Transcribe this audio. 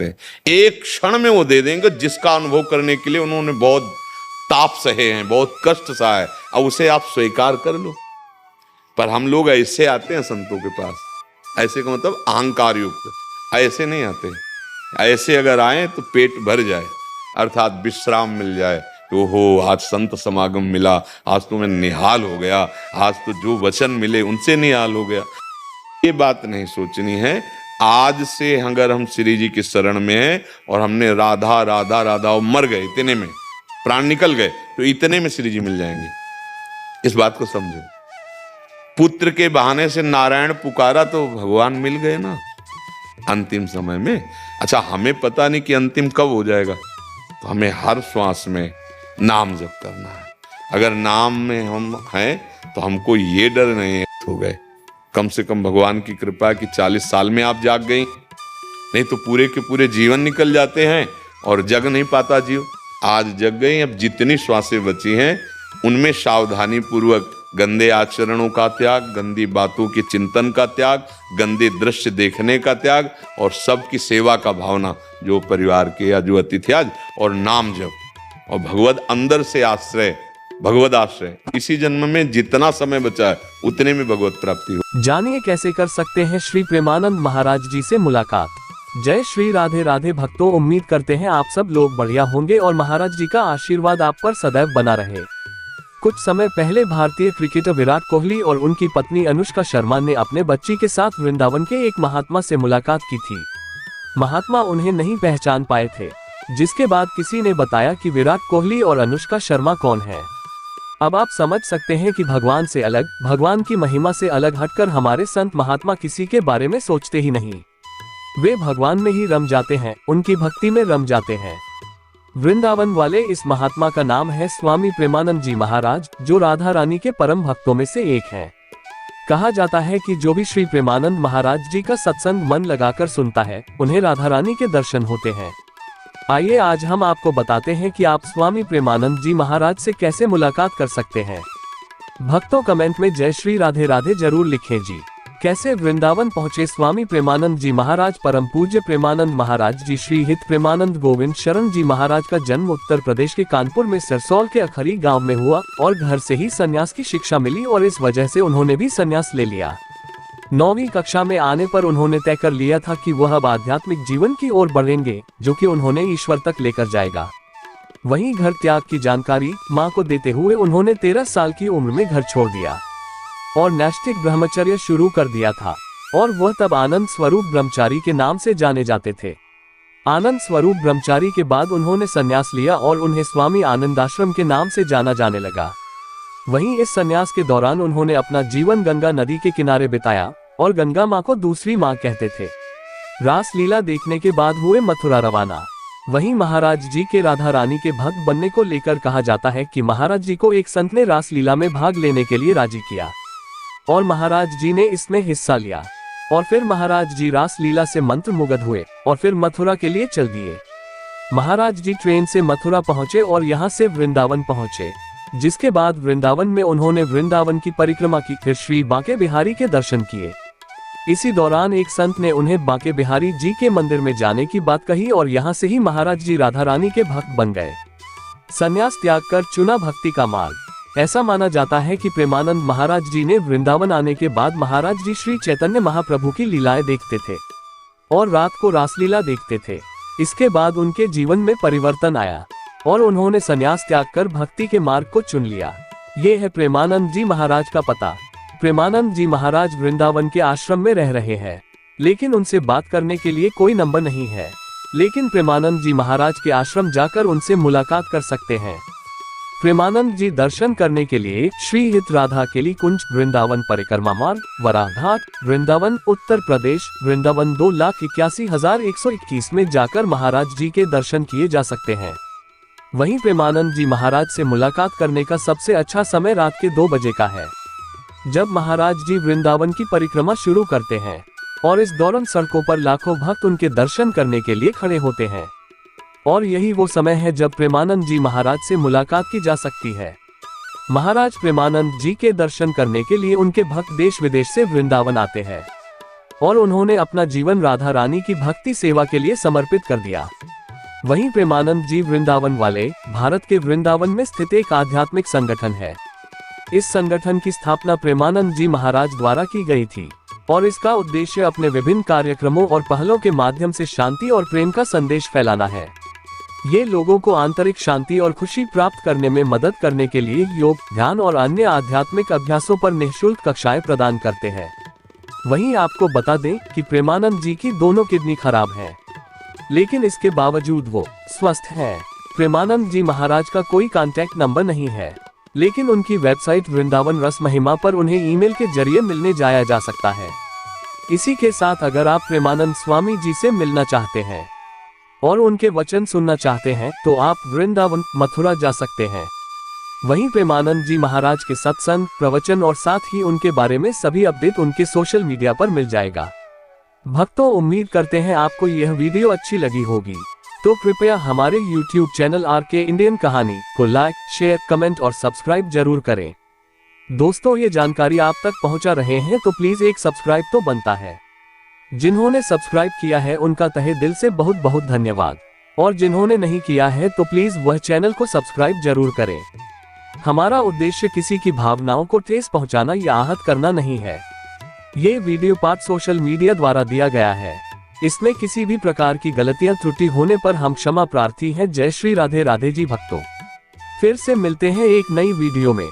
सकते हैं। एक क्षण में वो दे देंगे जिसका अनुभव करने के लिए उन्होंने बहुत ताप सहे हैं, बहुत कष्ट सहा है। अब उसे आप स्वीकार कर लो। पर हम लोग ऐसे आते हैं संतों के पास, ऐसे का मतलब अहंकार युक्त, ऐसे नहीं आते। ऐसे अगर आए तो पेट भर जाए, अर्थात विश्राम मिल जाए। ओहो, आज संत समागम मिला, आज तो मैं निहाल हो गया, आज तो जो वचन मिले उनसे निहाल हो गया। ये बात नहीं सोचनी है। आज से अगर हम श्री जी की शरण में हैं और हमने राधा राधा राधा और मर गए, इतने में प्राण निकल गए, तो इतने में श्री जी मिल जाएंगे। इस बात को समझो। पुत्र के बहाने से नारायण पुकारा तो भगवान मिल गए ना अंतिम समय में। अच्छा, हमें पता नहीं कि अंतिम कब हो जाएगा, तो हमें हर श्वास में नाम जप करना है। अगर नाम में हम हैं तो हमको ये डर नहीं है हो गए। कम से कम भगवान की कृपा कि 40 साल में आप जाग गई, नहीं तो पूरे के पूरे जीवन निकल जाते हैं और जग नहीं पाता जीव। आज जग गई, अब जितनी श्वासें बची हैं उनमें सावधानी पूर्वक गंदे आचरणों का त्याग, गंदी बातों के चिंतन का त्याग, गंदे दृश्य देखने का त्याग और सबकी सेवा का भावना, जो परिवार के या जो अतिथि आज, और नाम जप और भगवत अंदर से आश्रय, भगवत आश्रय। इसी जन्म में जितना समय बचा है उतने में भगवत प्राप्ति हो। जानिए कैसे कर सकते हैं श्री प्रेमानंद महाराज जी से मुलाकात। जय श्री राधे राधे भक्तों, उम्मीद करते हैं आप सब लोग बढ़िया होंगे और महाराज जी का आशीर्वाद आप पर सदैव बना रहे। कुछ समय पहले भारतीय क्रिकेटर विराट कोहली और उनकी पत्नी अनुष्का शर्मा ने अपने बच्ची के साथ वृंदावन के एक महात्मा से मुलाकात की थी। महात्मा उन्हें नहीं पहचान पाए थे, जिसके बाद किसी ने बताया कि विराट कोहली और अनुष्का शर्मा कौन है। अब आप समझ सकते हैं कि भगवान से अलग, भगवान की महिमा से अलग हटकर हमारे संत महात्मा किसी के बारे में सोचते ही नहीं। वे भगवान में ही रम जाते हैं, उनकी भक्ति में रम जाते हैं। वृंदावन वाले इस महात्मा का नाम है स्वामी प्रेमानंद जी महाराज, जो राधा रानी के परम भक्तों में से एक हैं। कहा जाता है कि जो भी श्री प्रेमानंद महाराज जी का सत्संग मन लगाकर सुनता है, उन्हें राधा रानी के दर्शन होते हैं। आइए आज हम आपको बताते हैं कि आप स्वामी प्रेमानंद जी महाराज से कैसे मुलाकात कर सकते हैं। भक्तों कमेंट में जय श्री राधे राधे जरूर लिखें जी। कैसे वृंदावन पहुंचे स्वामी प्रेमानंद जी महाराज। परम पूज्य प्रेमानंद महाराज जी श्री हित प्रेमानंद गोविंद शरण जी महाराज का जन्म उत्तर प्रदेश के कानपुर में सरसौल के अखरी गांव में हुआ और घर से ही संन्यास की शिक्षा मिली और इस वजह से उन्होंने भी संन्यास ले लिया। 9वीं कक्षा में आने पर उन्होंने तय कर लिया था कि वह अब आध्यात्मिक जीवन की ओर बढ़ेंगे, जो कि उन्होंने ईश्वर तक लेकर जाएगा। वहीं घर त्याग की जानकारी मां को देते हुए उन्होंने 13 साल की उम्र में घर छोड़ दिया और नैष्ठिक ब्रह्मचर्य शुरू कर दिया था और वह तब आनंद स्वरूप ब्रह्मचारी के नाम से जाने जाते थे। आनंद स्वरूप ब्रह्मचारी के बाद उन्होंने संन्यास लिया और उन्हें स्वामी आनंदाश्रम के नाम से जाना जाने लगा। वहीं इस संन्यास के दौरान उन्होंने अपना जीवन गंगा नदी के किनारे बिताया और गंगा मां को दूसरी मां कहते थे। रास लीला देखने के बाद हुए मथुरा रवाना। वहीं महाराज जी के राधा रानी के भक्त बनने को लेकर कहा जाता है कि महाराज जी को एक संत ने रास लीला में भाग लेने के लिए राजी किया और महाराज जी ने इसमें हिस्सा लिया और फिर महाराज जी रास लीला से मंत्र मुग्ध हुए और फिर मथुरा के लिए चल दिए। महाराज जी ट्रेन से मथुरा पहुंचे और यहां से वृंदावन पहुंचे, जिसके बाद वृंदावन में उन्होंने वृंदावन की परिक्रमा की, फिर श्री बांके बिहारी के दर्शन किए। इसी दौरान एक संत ने उन्हें बांके बिहारी जी के मंदिर में जाने की बात कही और यहाँ से ही महाराज जी राधा रानी के भक्त बन गए। संन्यास त्याग कर चुना भक्ति का मार्ग। ऐसा माना जाता है कि प्रेमानंद महाराज जी ने वृंदावन आने के बाद महाराज जी श्री चैतन्य महाप्रभु की लीलाएं देखते थे और रात को रासलीला देखते थे। इसके बाद उनके जीवन में परिवर्तन आया और उन्होंने संन्यास त्याग कर भक्ति के मार्ग को चुन लिया। ये है प्रेमानंद जी महाराज का पता। प्रेमानंद जी महाराज वृंदावन के आश्रम में रह रहे हैं, लेकिन उनसे बात करने के लिए कोई नंबर नहीं है, लेकिन प्रेमानंद जी महाराज के आश्रम जाकर उनसे मुलाकात कर सकते हैं। प्रेमानंद जी दर्शन करने के लिए श्री हित राधा केली कुंज वृंदावन परिक्रमा मार्ग वराघाट वृंदावन उत्तर प्रदेश वृंदावन 2,81,121 में जाकर महाराज जी के दर्शन किए जा सकते हैं। वहीं प्रेमानंद जी महाराज से मुलाकात करने का सबसे अच्छा समय रात के 2 बजे का है, जब महाराज जी वृंदावन की परिक्रमा शुरू करते हैं और इस दौरान सड़कों पर लाखों भक्त उनके दर्शन करने के लिए खड़े होते हैं और यही वो समय है जब प्रेमानंद जी महाराज से मुलाकात की जा सकती है। महाराज प्रेमानंद जी के दर्शन करने के लिए उनके भक्त देश विदेश से वृंदावन आते हैं। और उन्होंने अपना जीवन राधा रानी की भक्ति सेवा के लिए समर्पित कर दिया। वहीं प्रेमानंद जी वृंदावन वाले भारत के वृंदावन में स्थित एक आध्यात्मिक संगठन है। इस संगठन की स्थापना प्रेमानंद जी महाराज द्वारा की गई थी और इसका उद्देश्य अपने विभिन्न कार्यक्रमों और पहलों के माध्यम से शांति और प्रेम का संदेश फैलाना है। ये लोगों को आंतरिक शांति और खुशी प्राप्त करने में मदद करने के लिए योग, ध्यान और अन्य आध्यात्मिक अभ्यासों पर निःशुल्क कक्षाएं प्रदान करते हैं। वहीं आपको बता दें कि प्रेमानंद जी की दोनों किडनी खराब हैं, लेकिन इसके बावजूद वो स्वस्थ हैं। प्रेमानंद जी महाराज का कोई कांटेक्ट नंबर नहीं है, लेकिन उनकी वेबसाइट वृंदावन रस महिमा पर उन्हें ईमेल के जरिए मिलने जाया जा सकता है। इसी के साथ अगर आप प्रेमानंद स्वामी जी से मिलना चाहते हैं और उनके वचन सुनना चाहते हैं तो आप वृंदावन मथुरा जा सकते हैं। वहीं प्रेमानंद जी महाराज के सत्संग, प्रवचन और साथ ही उनके बारे में सभी अपडेट उनके सोशल मीडिया पर मिल जाएगा। भक्तों, उम्मीद करते हैं आपको यह वीडियो अच्छी लगी होगी, तो कृपया हमारे YouTube चैनल RK इंडियन कहानी को लाइक, शेयर, कमेंट और सब्सक्राइब जरूर करें। दोस्तों, ये जानकारी आप तक पहुंचा रहे हैं तो प्लीज एक सब्सक्राइब तो बनता है। जिन्होंने सब्सक्राइब किया है उनका तहे दिल से बहुत बहुत धन्यवाद, और जिन्होंने नहीं किया है तो प्लीज वह चैनल को सब्सक्राइब जरूर करें। हमारा उद्देश्य किसी की भावनाओं को ठेस पहुंचाना या आहत करना नहीं है। ये वीडियो पार्ट सोशल मीडिया द्वारा दिया गया है, इसमें किसी भी प्रकार की गलतियां त्रुटि होने पर हम क्षमा प्रार्थी हैं। जय श्री राधे राधे जी भक्तों। फिर से मिलते हैं एक नई वीडियो में।